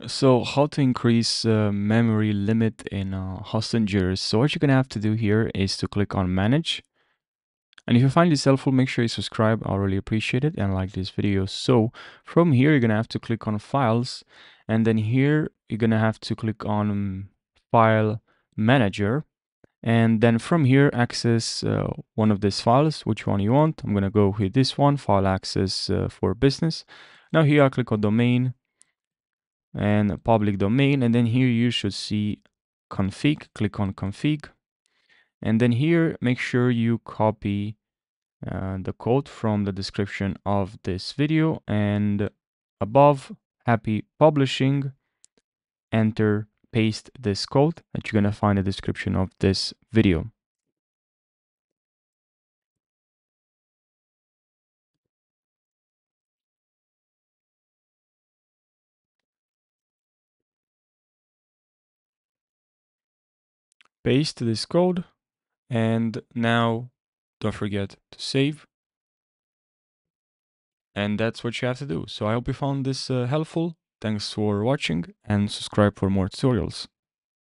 So how to increase memory limit in Hostengers. So what you're gonna have to do here is to click on manage. And if you find this helpful, make sure you subscribe. I'll really appreciate it and like this video. So from here, you're gonna have to click on files. And then here, you're gonna have to click on file manager. And then from here, access one of these files, which one you want. I'm gonna go with this one, file access for business. Now here, I click on domain and public domain, and then here you should see config. Click on config, and then here make sure you copy the code from the description of this video, and above happy publishing, enter, paste this code that you're gonna find in the description of this video. Paste this code, and now don't forget to save. And that's what you have to do. So I hope you found this helpful. Thanks for watching, and subscribe for more tutorials.